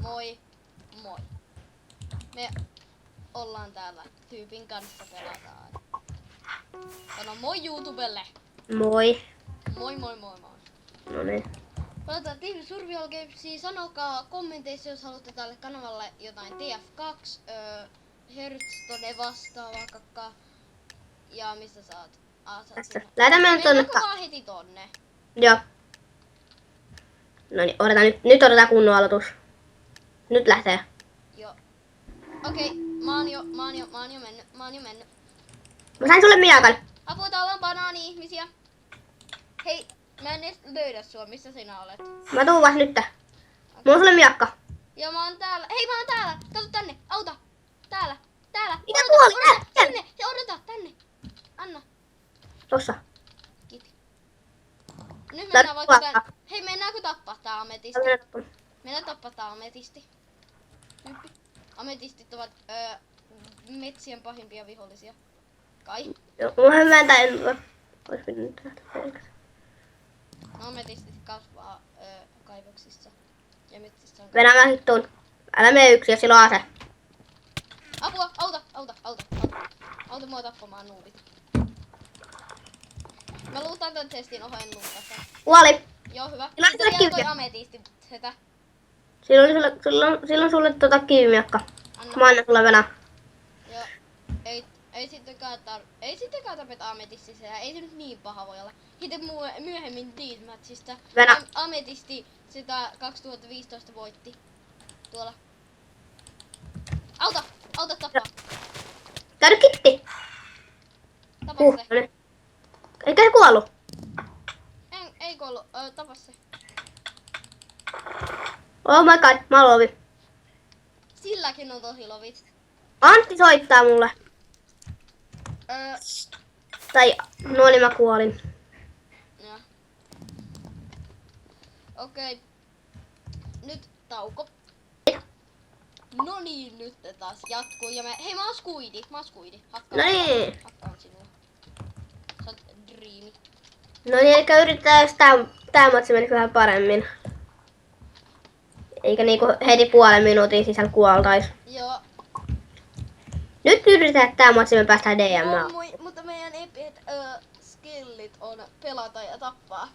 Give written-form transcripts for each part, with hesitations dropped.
Moi. Moi. Me ollaan täällä tyypin kanssa pelataan. Sano moi YouTubelle. Moi. Moi moi moi moi. No niin. Pelataan Team Survival Gamesia. Sanokaa kommenteissa, jos haluatte tälle kanavalle jotain TF2, Hearthstone vastaavaa kakkaa. Ja mistä saat? Tästä. Lähdetään tonne. Mennäänkö vaan heti tonne? Joo. No niin, odotetaan nyt. Nyt odotetaan kunnon aloitus. Nyt lähtee. Joo. Okei, mä oon jo mennyt. Mä sain sulle miakan. Apua, täällä on banaani-ihmisiä. Hei, mä en edes löydä sua, missä sinä olet. Mä tuun vasta nyt. Mulla on sulle miakka. Joo, mä oon täällä. Hei, mä oon täällä. Kato tänne, auta. Täällä. Mitä kuoli? Odota, tänne. Ja odota, tänne. Anna. Tossa. Kiitos. Nyt mennään vaikka Tappa. tän... Hei, mennäänkö tappaa tää ametisti? Mennään tappaa tää ametisti. Hyppi. Ametistit ovat metsien pahimpia vihollisia. Kai. Joo, mulla mä en ois pitänyt tehdä. No, ametistit kasvaa kaivoksissa. Ja metsissä on Venä mä hittuun. Älä mene yksin, jos sillä on ase. apua, auta mua tappamaan nuubit. Mä luutaan tän testin oheen luutasta. Kuoli. Joo, hyvä. Sillä on Sitten vielä toi kiviä. ametisti setä. Silloin sulle kivimiakka. Anna. Mä annan sulle Venä. Joo. Ei sittenkään tapeta ametistissa ja ei se nyt niin paha voi olla. Sitten myöhemmin Deathmatchista Venä. ametisti sitä 2015 voitti. Tuolla. Auta tappaa. Käy kitti. Tapa se. No niin. Eikä se kuollut. Ei kuollu, tapa se. Oh my god, mä lovin. Silläkin on tosi lovit. Antti soittaa mulle. Öö, Tai no niin mä kuolin. joo. Okei. Nyt tauko. No niin, nyt taas jatkuu ja hei, mä oon skuidi. No niin. Hakkaan sinua. Sä oot dreami. No niin, eli yritetään, jos tää matsi meni vähän paremmin. Eikä niinku heti puolen minuutin sisällä kuoltais. Joo. Nyt yritetään, että tää matsi me päästään DM. Mutta meidän epit skillit on pelata ja tappaa.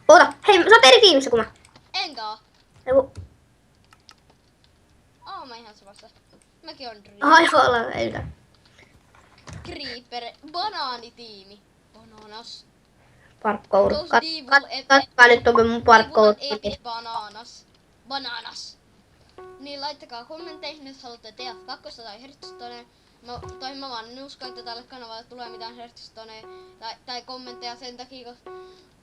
Oota, hei, sä oot eri tiimissä kuin mä. Enkä oo. Eiku, Mä ihan samassa. Mäkin on dream. ai olla, ei mitään. Creeper. Banaanitiimi. Bananas. Parkour. Those evil Katkaa nyt tuon mun parkour. epic bananas. Niin laittakaa kommentteihin, jos haluatte TF2 tai Hearthstonea. Mä vaan en usko, että tälle kanavalle tulee mitään Hearthstonea tai kommentteja sen takia,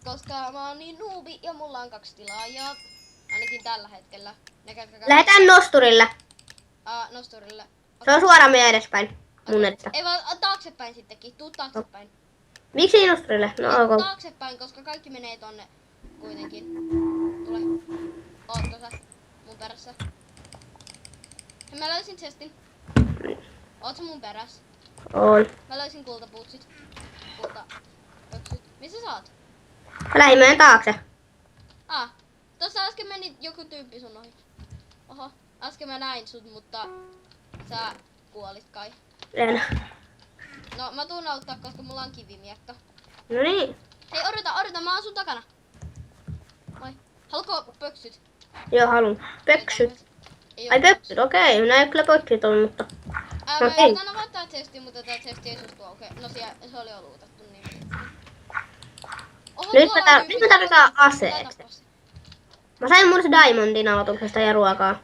koska mä oon niin noobi ja mulla on 2 tilaajaa. Ainakin tällä hetkellä. Lähetään nosturille. Nosturille. Se on suoraan meidän edespäin. Mun edestä. Ei vaan taaksepäin sittenkin. Tuu taaksepäin. Miksi nosturille? No ok. Taaksepäin, koska kaikki menee tonne kuitenkin. Tule. Ootko sä mun perässä? Ja mä löysin chestin. Oot sä mun perässä? On. Mä löysin kultapuutsit. Kultapöksyt. Missä sä oot? Mä lähdin meidän taakse. Tossa äsken meni joku tyyppi sun ohi. Oho. Äsken mä näin sut, mutta sä kuolit kai. En. No mä tuun auttaa, koska mulla on kivimiekka. No niin. Hei, odota, mä oon sun takana. Moi. Haluatko pöksyt? Joo, haluun. Pöksyt. Ei Ai oo. pöksyt, okei. Minä ei kyllä pöksyt ollut, mutta... Mä Okei. yritän avata tää chesti, mutta tää chesti ei suostu aukeaa. No se oli jo luutattu niin. Oho, Nyt tuolla on me tarvitaan Tää aseeksi. tappasi. Mä sain mun se Diamondin aloituksesta ja ruokaa.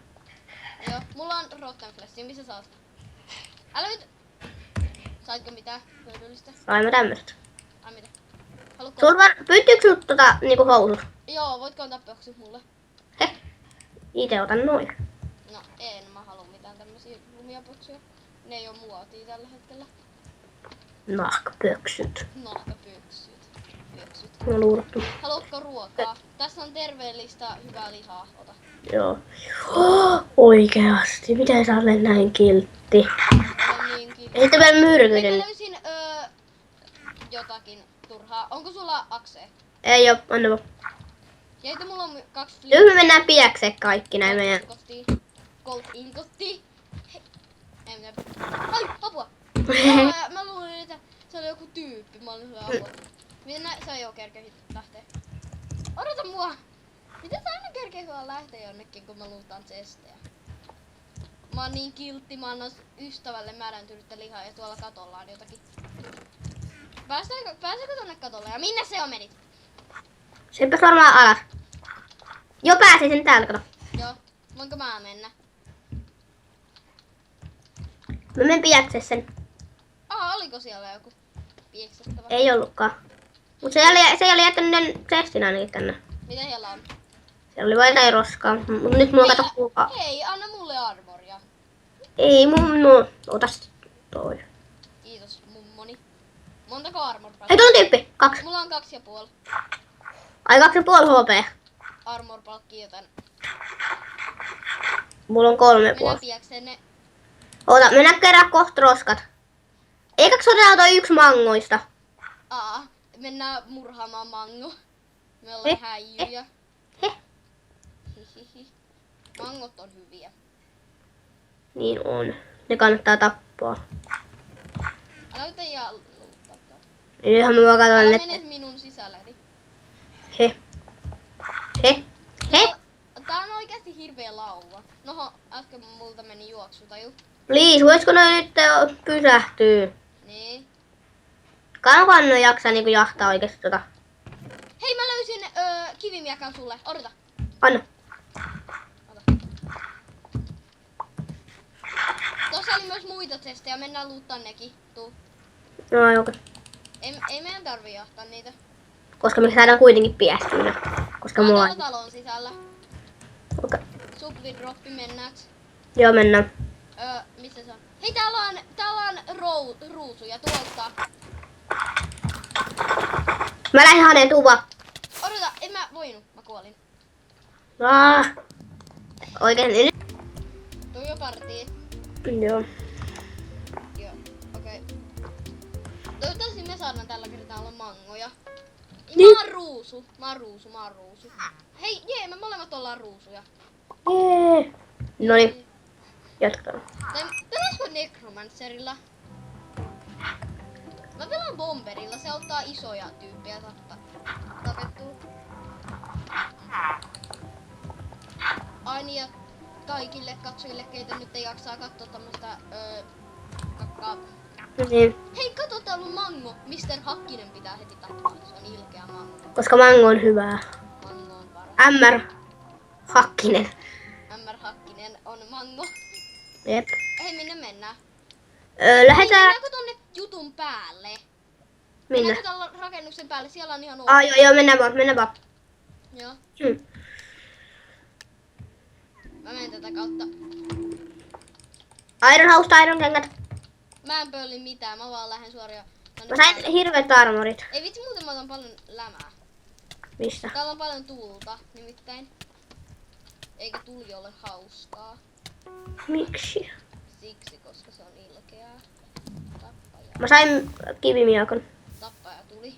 Joo, mulla on Rotten Fleshi. Missä sä oot? Älä nyt... Saitko mitään hyödyllistä? Saimme tämmöstä. Ai mitä? Haluatko? Pyyttyykö sut niinku housut? Joo, voitko antaa pöksyt mulle? Heh. Ite otan noin. No en mä halua mitään tämmösiä rumia pöksyjä. Ne ei oo muotia tällä hetkellä. Nahkapöksyt. Nahkapöksyt. Mä luulattu. Haluatko ruokaa? Tässä on terveellistä, hyvää lihaa. Ota. Joo. Oikeasti, miten sä olet näin kiltti? Olen niin kiltti. Ei tämä Mä myrkytyn. löysin jotakin turhaa. Onko sulla aksee? Ei oo, anna vaan. Ja eikö mulla on 2 Nyt me mennään piäkseen kaikki näin meidän. Gold ingotti. Hei. Ei mitään. Ai, apua. Mä luulin, että se oli joku tyyppi. Mä olin hyvä apua. Miten sä jo kerkesit lähtee? Odota mua! Miten sä aina kerkeet vaan lähtee jonnekin, kun mä luutaan chestejä? Mä oon niin kiltti, mä annan ystävälle määräntynyttä lihaa ja tuolla katolla on jotakin. Pääseekö tonne katolle? Ja minne se on menit? Se pitäis varmaan alas. Jo pääsin sen täältä, kato. Joo. Voinko mä mennä? Mä menen piäkseen sen. Oliko siellä joku pieksettävä? Ei ollutkaan. Mut se ei ole jättänyt ne chestin ainakin tänne. Mitä siellä on? Siellä oli vain jotain roskaa. Mut nyt mulla kato kuulkaa. Hei, anna mulle armoria. Ei mummo. Otas toi. Kiitos, mummoni. Montako armor Hei, tuolla on tyyppi. 2. Mulla on 2,5 Ai 2,5 HP. armor palkki, joten Mulla on 3,5. mennään piäkseen ne. Oota, mennään kerää kohta roskat. Eikäks oteta toi 1 mangoista? Mennään murhaamaan mango. Me ollaan häijyjä. Heh. Hihihi. Mangot on hyviä. Niin on. Ne kannattaa tappaa. Älä yritä luuttaa. Ihan mä vaan Älä katson mene net. minun sisälläni. He. He. He. Tää on oikeasti hirveä lauva. Noho, äsken multa meni juoksutaju. Please, voisiko noi nyt pysähtyy? Niin. Kauankohan ne jaksaa niinku jahtaa oikeesti tota? Hei, mä löysin kivimiekan sulle. Odota. Anna. Ota. Tuossa oli myös muita testejä. Mennään luuttaa nekin. Tuu. No okei. Ei meidän tarvii jahtaa niitä. Koska me saadaan kuitenkin piästyä. Koska Mä mulla oon on... tuolla talon sisällä. Okei. Subwidroppi, mennääks? Joo, mennään. Missä se on? Hei, täällä on ruusuja tuolta. Mä lähdin haneen tuva. Odota, en mä voinut. Mä kuolin. Oikein. Tuu jo partii. Joo. Joo, okei. Toivottavasti me saadaan tällä kertaa olla mangoja. Niin. Mä oon ruusu. Hei, me molemmat ollaan ruusuja. Jee. Noniin. Jatketaan. Pelaatko Necromancerilla? Mä pelaan Bomberilla, se auttaa isoja tyyppejä tapettua. Aini ja kaikille katsojille, keitä nyt ei jaksaa katsoa tämmöstä kakkaa. Niin. Hei, kato, täällä on mango. Mr. Hakkinen pitää heti tappaa, se on ilkeä mango. Koska mango on hyvää. Mango on paras. MR. Hakkinen. MR Hakkinen on mango. Jep. Hei, minne mennään? Lähetään. Mennäänkö tonne jutun päälle? Minne? Mennäänkö tällä rakennuksen päälle? Siellä on ihan ok. Joo, mennään vaan. Joo, Hmm. mä menen tätä kautta. Iron kengät. Mä en pölli mitään, mä vaan lähden suoraan tonne Mä sain päälle. hirveet armorit. Ei vitsi, muuten mä otan paljon lämää. Mistä? Täällä on paljon tuulta, nimittäin. Eikä tuli ole hauskaa. Miksi? Siksi, koska se on ilkeää. Mä sain kivimiakon. Tappaja tuli.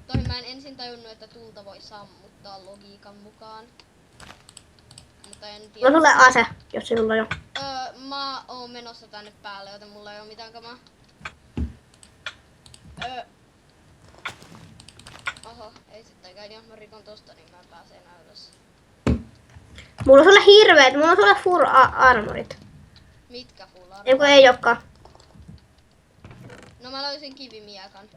Toihin mä en ensin tajunnut, että tulta voi sammuttaa logiikan mukaan. Mutta en Mä tiedä. sulle ase, jos sinulla on jo. Mä oon menossa tänne päälle, joten mulla ei oo mitään kamaa. Oho, ei sittenkään. Jos mä rikon tosta, niin mä pääsen ylös. Mulla on sulle hirveet, mulla on sulle full armorit. Mitkä full armor? Eiku ei olekaan. No mä löysin kivimiekan.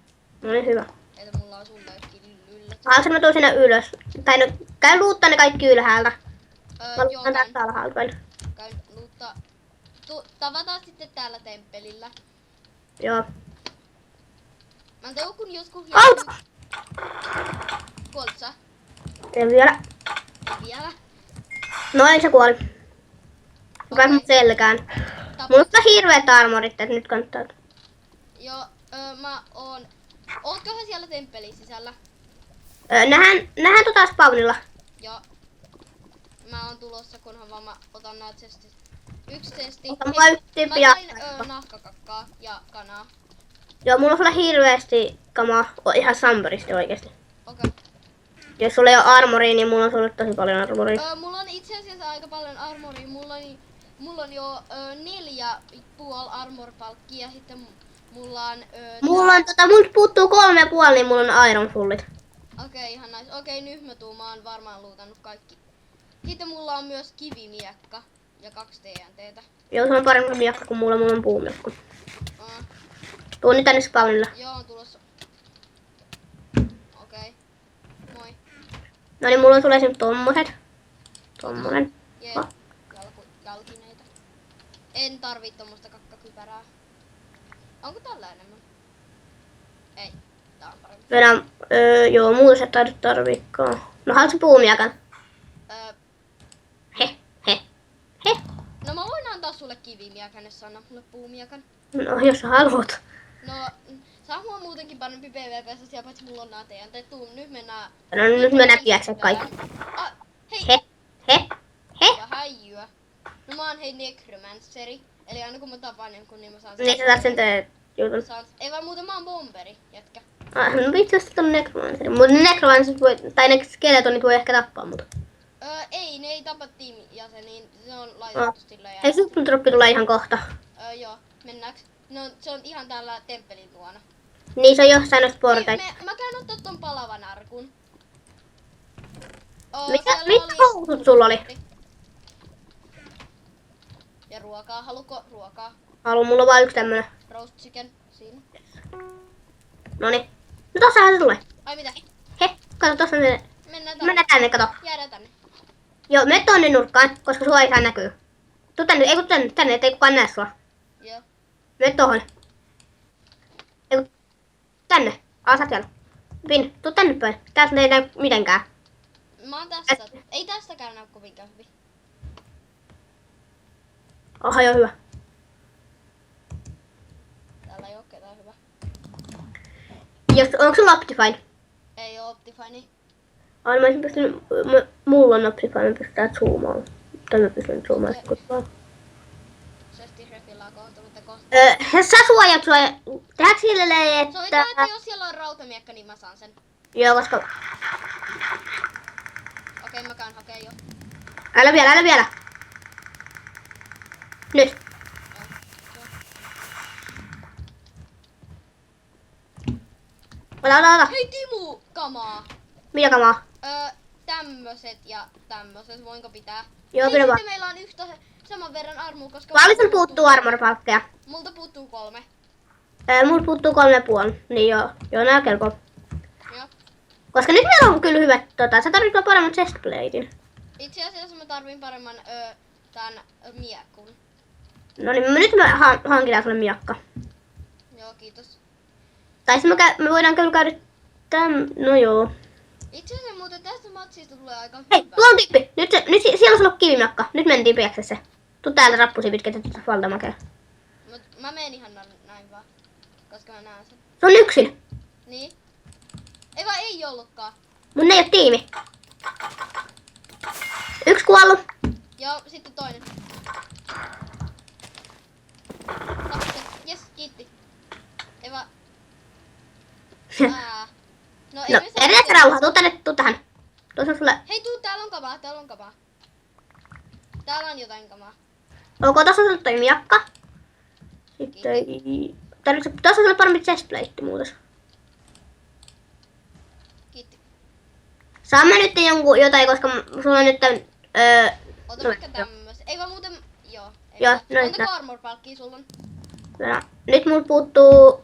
No niin, hyvä. Että mulla on sullekin yllätys. Haluaisin mä tuun sinne ylös. Tai no, käy luuttaa ne kaikki ylhäältä. Mä Joo, luuttaan täältä alhaalta vain. käyn luuttaa. Tavataan sitten täällä temppelillä. Joo. Mä tein kun joskus Out! Kuolit sä? Teen vielä. Vielä. Noin se kuoli. Mä mut selkään. Mulla on hirveet armorit, et nyt kannattaa. Joo, mä oon... Ootkohan siellä temppelin sisällä? Nähdään spawnilla. Joo. Mä oon tulossa, kunhan vaan mä otan nää testit. Yksi testi. Ota mulla yksi Mä tyyppi ja... sain nahkakakkaa ja kanaa. Joo, mulla on sulle hirveesti kamaa. Ihan samparisti oikeesti. Okei. Jos sulla ei ole armoria, niin mulla on sulle tosi paljon armoria. Mulla on itse asiassa aika paljon armoria. Mulla on jo 4,5 armor-palkkia ja sitten mulla on... Multa puuttuu 3,5, niin mulla on iron fullit. Okei, ihan nice. Okei, nyt mä tuun. Mä oon varmaan luutannut kaikki. Sitten mulla on myös kivimiekka ja 2 TNTtä. Joo, se on parempi miekka kuin mulla on puumiekka. Tuu nyt tänne spawnille. Joo, on tulossa. Okei. Moi. No niin, mulla tulee nyt tommoset. Tommonen. Jee. Jalkineita. En tarvii tommosta kakkakypärää. Onko tällä enemmän? Ei. Tää on parempi. Vedän, joo, muuta sä tarviikaan. No haluatko puumiekan? He. No mä voin antaa sulle kivimiekan, jos sä annat mulle puumiekan. No, jos sä haluat. No, saa mua muutenkin parempi PvP:ssä, siellä paitsi mulla on nää TNT. Nyt mennään... No nyt mennään piäkseen kaikki. Hei! He. Ja häijyä. No mä oon hei necromanceri. Eli aina kun mä tapaan jonkun, niin mä saan Niin sä saat sen jutun. Ei vaan muuten mä oon bomberi, jätkä. No vitsi, jos on necromancer. Mutta ne necromancerit voi, tai ne skeletonit voi ehkä tappaa mut. Ei, ne ei tapa tiimijäseniin. Se on laitettu silleen. Ei suppledroppi tulee ihan kohta. Joo, mennäänkö? No se on ihan täällä temppelin luona. Niin se on jossain noista portaista. Mä käyn ottaa ton palavan arkun. Mitä housut sulla oli? Ja ruokaa. Haluatko ruokaa? Haluan, mulla on vaan yksi tämmönen. Roast chicken. Siinä. Noniin. No tossahan se tulee. Ai mitä? He, kato tossa ne. Mennään tänne, kato. Jäädään tänne. Joo, mene tonne nurkkaan, koska sua ei saa näkyy. Tuu tänne, ei kun tänne, ettei kukaan näe sua. Joo. Mene tohon. Ei kun tänne. Sä siellä. Vin, tuu tänne päin. Täältä ei näy mitenkään. Mä oon tässä. Ei tästäkään näy kovinkaan hyvin. Oha, joo, hyvä. Täällä ei oo ketään hyvä. Onko sulla Optifine? Ei oo Optifine. Mä olisin pystynyt, mulla on Optifine, mä pystytään zoomaamaan. Tai mä pystyn zoomaamaan vaan. Sesti refillaa kohta, mutta kohta. Sä suojat. Tehdäänkö silleen, että... Sovitaan, että jos siellä on rautamiekka, niin mä saan sen. Joo, koska... Okei, mä käyn hakee jo. Älä vielä. Nyt. Ota. Hei Timu! Kamaa! Mitä kamaa? Tämmöset ja tämmöset. Voinko pitää? Joo, Hei, pidä vaan. sitten meillä on yhtä saman verran armua, koska... Paljon puuttuu armorpalkkeja? Multa puuttuu 3. Mulla puuttuu 3,5. Niin joo, nää kelpoo. Joo. Koska nyt meillä on kyllä hyvät, sä tarvitset paremman chestplatein. Itse asiassa mä tarvin paremman tän miekun. No niin, nyt me hankitaan sulle miakka. Joo, kiitos. Tai me voidaan kyllä käydä no joo. Itse asiassa muuten tästä matsista tulee aika hyvä. Hei, tuolla on tyyppi. Nyt siellä on sulla kivimiakka. Nyt mentiin piäksessä. Tuu täältä rappusi pitkä, että valtamakea. Mä menen ihan näin vaan, koska mä näen sen. Se on yksin. Niin. Ei vaan ei ollutkaan. Mun ei oo tiimi. Yksi kuollut. Joo, sitten toinen. Tappiset. Jes, kiitti. Ei vaan... No ei No, me saa... edes rauha. Tuu tähän. Tuossa on sulle... Hei tuu, täällä on kamaa. Täällä on jotain kamaa. Tuossa on sulle toi miakka. Sitten... Tuossa on sulle parempi chestplate muutos. Kiitti. Saamme nyt jotain, koska sulla on nyt Ota vaikka tämmösen. Ei vaan muuten... Joo. Joo, no Montako armor-palkkia sulla on? Nyt mulla puuttuu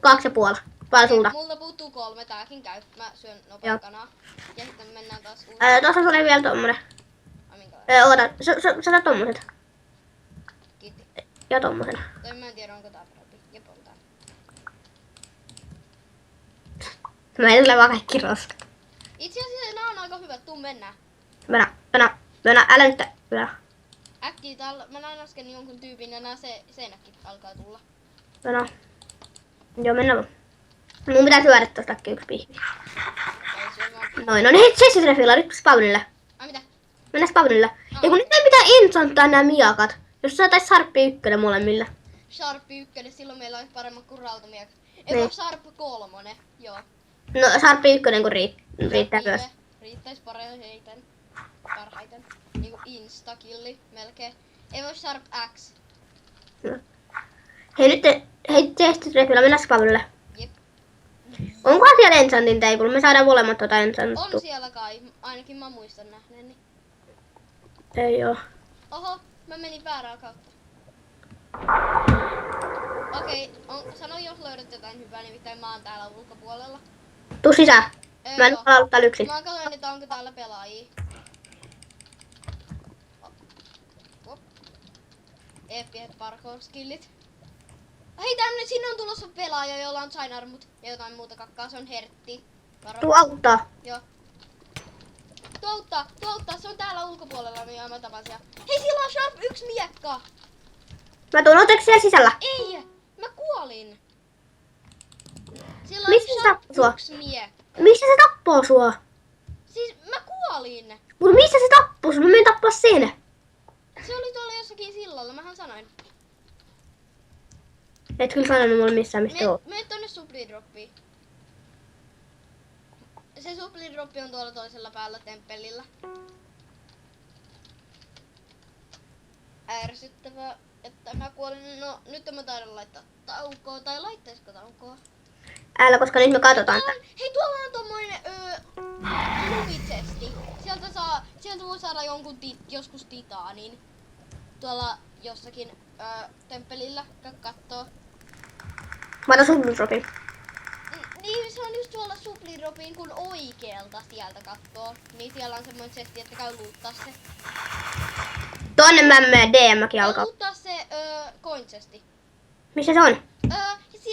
2,5. Paljon sulta? Multa puuttuu 3, tääkin käy. Mä syön nopea kanaa. Ja sitten mennään taas Tuossa sulla vielä tommonen. Ai minkälainen? Sä saat tommoset. Kiitti. Ja tommosen. Tai mä en tiedä onko tää parempi. Jep, on tää. Mä ei tule vaan kaikki roskat. Itse asiassa nää on aika hyvät. Tuu mennään. Mennä, älä nyt. Mennä. Äkkiä täällä. Mä näin äsken jonkun tyypin ja nää seinätkin alkaa tulla. Joo, mennä vaan. Mun pitää syödä tosta äkkiä yksi pihvi. Okei, syö vaan. Noin, no niin, Jessis refilla, nyt spawnille. Ai mitä? Mennään spawnille. Ja kun nyt ei pitää enchanttaa nää miakat. Jos sä tais Sharppi 1 molemmille. Sharp 1, silloin meillä olisi paremmat kuin rautamiekka. Niin. Ei Sharp 3, joo. No Sharppi 1 kun riittää myös. riittäis parhaiten. Niinku instakilli melkein. Evo Sharp X. No. Hei nyt, hei testitreet, kyllä mennään palvelulle. Jep. Onkohan siellä enchantin table? Me saadaan molemmat tota enchanttua. On siellä kai, ainakin mä muistan nähneeni. Ei oo. Oho, mä menin väärää kautta. Okei, sano jos löydät jotain hyvää, nimittäin mä oon täällä ulkopuolella. Tuu sisään. Mä en Joo. ala aloittaa yksin. Mä katsoin, että onko täällä pelaajia. Eeppiset parkour skillit. Hei tänne, sinne on tulossa pelaaja, jolla on chainarmut ja jotain muuta kakkaa. Se on Hertti. Varo. Tuu auttaa. Joo. Tuo auttaa, se on täällä ulkopuolella, ja mä tapan siellä. Hei, siellä on Sharp 1 miekka! Mä tuun, ootko siellä sisällä? Ei! Mä kuolin! Siellä Missä on se Sharp tappoi sua? 1 miekka. Missä se tappoo sua? Siis mä kuolin! Mut missä se tappoo sua? Mä menen tappaa sen. Se oli tuolla jossakin sillalla, mähän sanoin. Et kyllä sanonut mulle missään mistä oot. Mene tonne supplidroppiin. Se supplidroppi on tuolla toisella päällä temppelillä. Ärsyttävää, että mä kuolin. No, nyt mä taidan laittaa taukoa. Tai laittaisko taukoa? Älä, koska nyt me katsotaan tää. Hei, tuolla on tommoinen lumitsesti. Sieltä voi saada joskus titaanin. Tuolla jossakin temppelillä, käy kattoo. Mä otan sun dropin. Niin, se on just tuolla supplidropin, kun oikealta sieltä kattoo. Niin siellä on semmoinen setti, että käy luuttaa se. Tonne mä menen DM-mäkin Käy alkaa. luuttaa se coinchesti. Missä se on?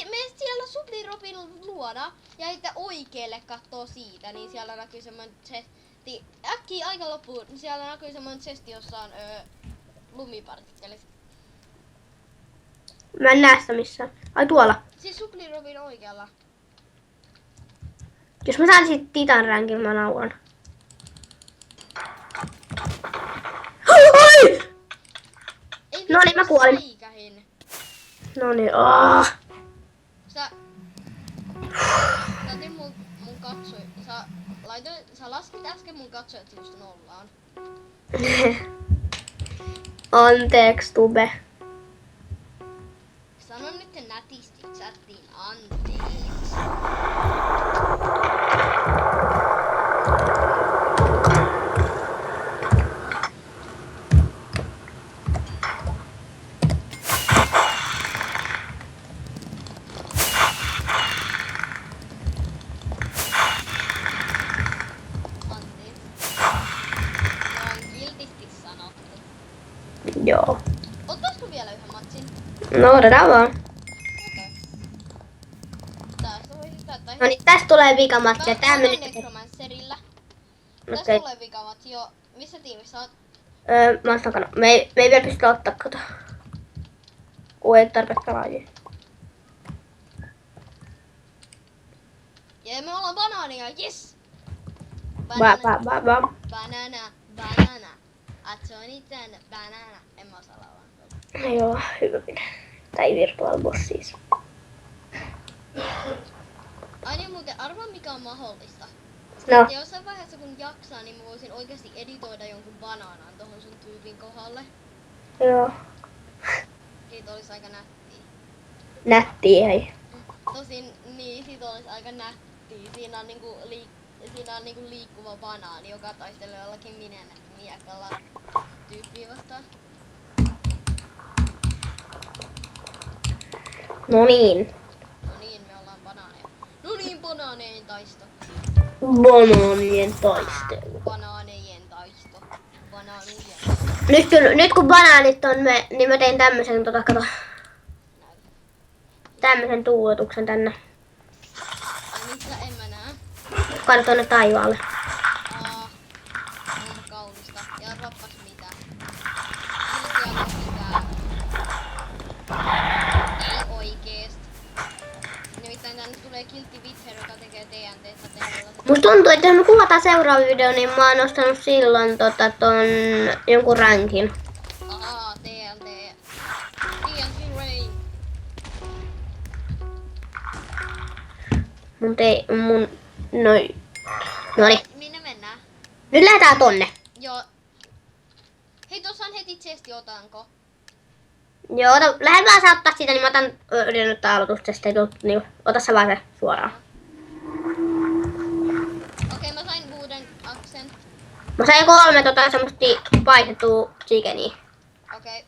Me siellä supplidropin luona ja sitten oikealle kattoo siitä, niin siellä näkyy semmoinen chesti. Äkkiä aika loppuun, niin siellä näkyy semmoinen chesti, jossa on lumipartikkelit. Mä en näe sitä missään. Ai tuolla. Siis supplidropin oikealla. Jos mä saan siitä titan rankin, mä nauran. Ai! Ei No niin, mä kuolin. säikähin. Noniin, Sä otin mun katsoi. Sä laskit äsken mun katsojat just nollaan. Anteeksi, Tube. Sano nyt nätisti chattiin anteeksi. Joo. Ottaisko vielä yhden matsin? No otetaan vaan. Okei. Tästä voisi täyttää. No niin, tästä tulee vikamatsi ja tää Mä meni... olen Necromancerilla. Tästä Okei. tulee vikamatsi jo. Missä tiimissä oot? Mä oon takana. Me ei vielä pystytä ottaa kato. Kun ei tarpeeksi pelaajia. Ja me ollaan banaania, yes! Banana. Atsoni tänne, banana. En mä osaa laulaa. Joo, hyvä minä. Tai virtual boss siis. Ai niin muuten, arvaa mikä on mahdollista. No, Ja jossain vaiheessa kun jaksaa, niin mä voisin oikeasti editoida jonkun banaanan tohon sun tyypin kohdalle. joo. Siitä olisi aika nättiä. Nättiä hei. Tosin, niin siitä olisi aika nättiä. Siinä on niinku liikkuva banaani, joka taistelee jollakin miekalla tyyppiä vastaan. No niin. No niin, me ollaan banaaneja. No niin, banaaneen taisto. Banaanien taistelu. Banaanejen taisto. Banaanien Nyt kun banaanit on niin mä tein tämmösen kato. Tämmösen tuuletuksen tänne. Ai missä en mä näe. Kato tonne taivaalle. Onpa kaunista. Ja arvaapas mitä. Kiltiä mitään. Ei oikeesti. Nimittäin tänne tulee kiltti Wither, joka tekee TNT:ssä tehdellä. Musta tuntuu, että jos me kuvataan seuraava video, niin mä oon nostanut silloin ton jonkun rankin. TNT. TNT Rain. Noniin. Minne mennään? Nyt lähdetään tonne. Joo. Hei, tossa on heti chesti, otanko? Joo, lähden vaan sä ottaa siitä, niin mä otan yritän ottaa aloituksesta. Niin, ota sä vaan se suoraan. Okei, mä sain uuden aksen. Mä sain 3 semmoista paistettua chickenia. Okei.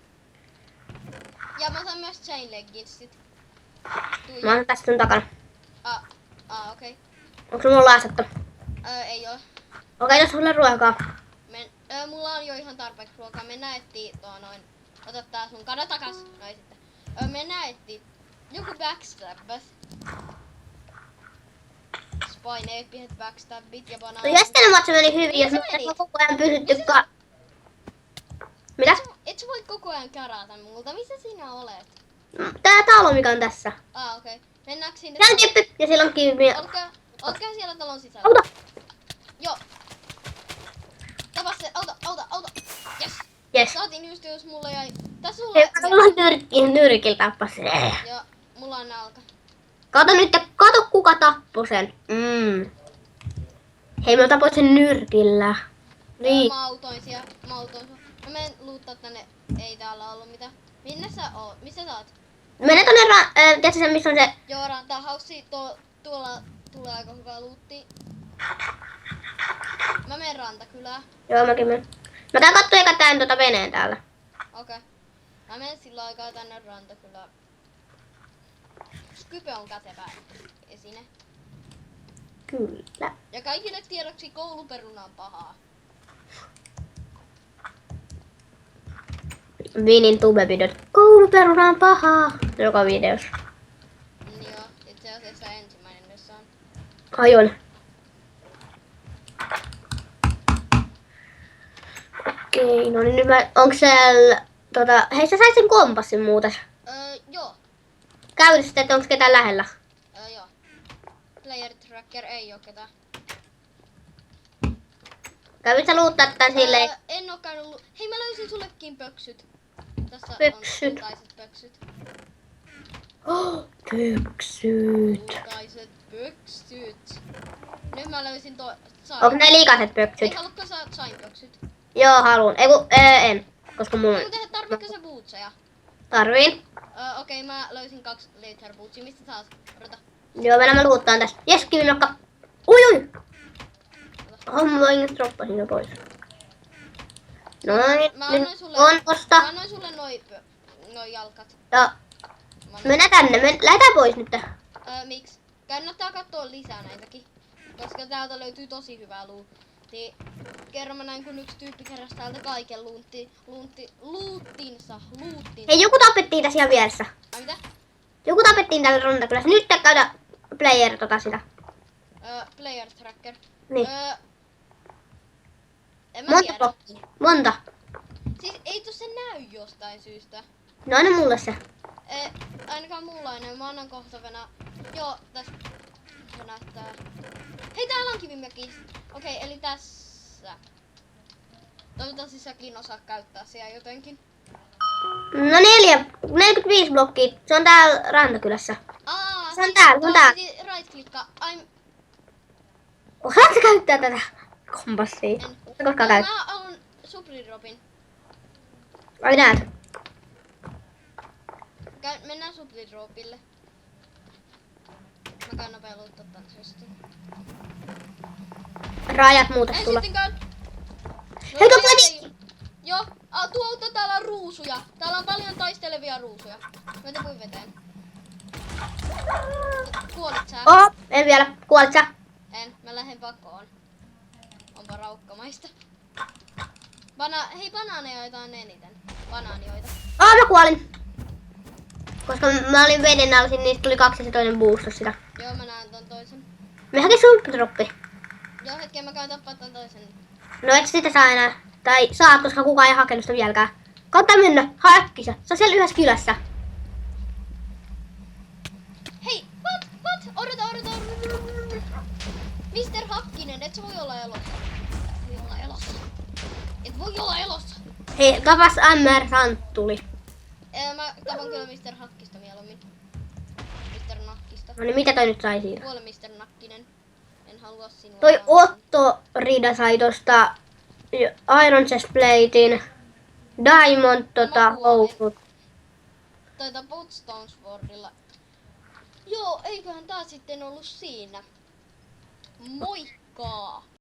Ja mä sain myös chain legginsit. Mä oon tässä sun takana. Okei. Onko mulla laasattu? Ei oo. Okei, jos sulle ruokaa. Mulla on jo ihan tarpeeksi ruokaa. Mennään etsii noin. Ota tää sun kada takas. Noin sitten. Mennään etsii. Joku backstabbas. Spine eeppiset backstabbit ja banana. No jästenen matsi meni hyvin, jos me koko ajan pysytty Mitä? Et sä voi koko ajan kärätä multa. Missä sinä olet? Tää talo, mikä on tässä. Okei. Mennäänkö sinne? Tää on tyyppi ja sillä on kivi. Olkaa siellä talon sisällä. Auta! Joo. Tapas se. Auta. Yes. Jes. Saatiin just mulla jäi. Tässä Hei, sulla. mulla on nyrkillä tappas se. Joo. Mulla on nälkä. Kato kuka tappoi sen. Hei, mä tapoin sen nyrkillä. Niin. Mä autoin siellä. Mä menen luuttaa tänne. Ei täällä ollut mitään. Minne sä oot? Missä sä oot? Mene tonne, tiedätkö sen, missä on se... Joo, rantahaussi. Tuolla tulee aika hyvä luutti. Mä menen rantakylään. Joo, mäkin menen. Mä käyn kattoo eka tän veneen täällä. Okei. Mä menen sillä aikaa tänne rantakylään. Skype on kätevä esine. Kyllä. Ja kaikille tiedoksi kouluperuna on pahaa. Vinin tubevideot. Kouluperuna on pahaa. Joka videossa. Joo, itse asiassa ensimmäinen jossa on. Ai on. Okei, no niin nyt onks siellä... hei, sä sait sen kompassin muuten. Joo. Käy sitten, että onks ketään lähellä. Joo. Player tracker ei oo ketään. Kävit sä luuttaa tän silleen? En oo käynyt hei, mä löysin sullekin pöksyt. Tässä Pöksyt. on kultaiset pöksyt. Oh, pöksyt. Kultaiset pöksyt. Nyt mä löysin Onko ne liikaset pöksyt? Ei, haluatko sä sain pöksyt? Joo, haluun. En. Koska mulla Ei, tarvitko sä bootseja? tarviin. Okei, mä löysin 2 later bootsia. Mistä sä oot? Odota. Joo, mennään mä luuttaan tästä. Jes, kivinokka. Ui! Mä droppasin jo pois. Noin, Mä nyt annoin sulle, on tosta. Mä annoin sulle noi jalkat. Ja mennään tänne. Lähdetään pois nyt. Miksi? Kannattaa katsoa lisää näitäkin. Koska täältä löytyy tosi hyvää luuttia. Kerran mä näin, kun yksi tyyppi keräsi täältä kaiken luuttinsa. Hei, joku tapettiin tässä ihan vieressä. Ai mitä? Joku tapettiin täällä rantakylässä. Nyt käydä player sitä. Player tracker. Niin. En mä Monta tiedä. blokkia. Monta. Siis ei tossa näy jostain syystä. No anna mulle se. Ainakaan mulla ei näy. Mä annan kohta venä. Joo, tässä se näyttää. Hei, täällä on kivimäki. Okei, eli tässä. Toivottavasti säkin osaa käyttää siellä jotenkin. No 45 blokkia. Se on täällä rantakylässä. Se on täällä. Right klikkaa. Osaatko sä käyttää tätä kompassia? Koska käyt? Mä haluan supridropin. Ai näet. Mennään supridropille. Mä käyn nopea luuttaa tän systi. Rajat muuta En tulla. sittenkään. Hei, tuo pläti! Joo, tuolta täällä on ruusuja. Täällä on paljon taistelevia ruusuja. Mä tipuin veteen. Kuolit sä? En vielä. Kuolit sä? En, mä lähden pakoon. Onpa raukkamaista. Hei, banaaneja on eniten. Banaanioita. Mä kuolin. Koska mä olin veden alla, niistä tuli 2 ja se toinen boostas sitä. Joo, mä näen ton toisen. Me haki sulppidroppi. Joo, hetken mä käyn tappaa ton toisen. No et sitä saa enää. Tai saat, koska kukaan ei hakenut sitä vieläkään. Kannattaa mennä. Hae äkkiä. Se on siellä yhdessä kylässä. Hei, what? Odota. Mr. Hakkinen, et sä voi olla elossa. Et voi olla elossa. Hei, tapas MR Santtuli. Mä tapan kyllä Mr. Hakkista mieluummin. Mr. Nakkista. No niin, mitä toi nyt sai siitä? Kuole Mr. Nakkinen. En halua sinua. Toi taas. Otto Rida sai tosta Iron Chest Platein, Diamond housut. Bootstone Swordilla. Joo, eiköhän tää sitten ollut siinä. Moikka!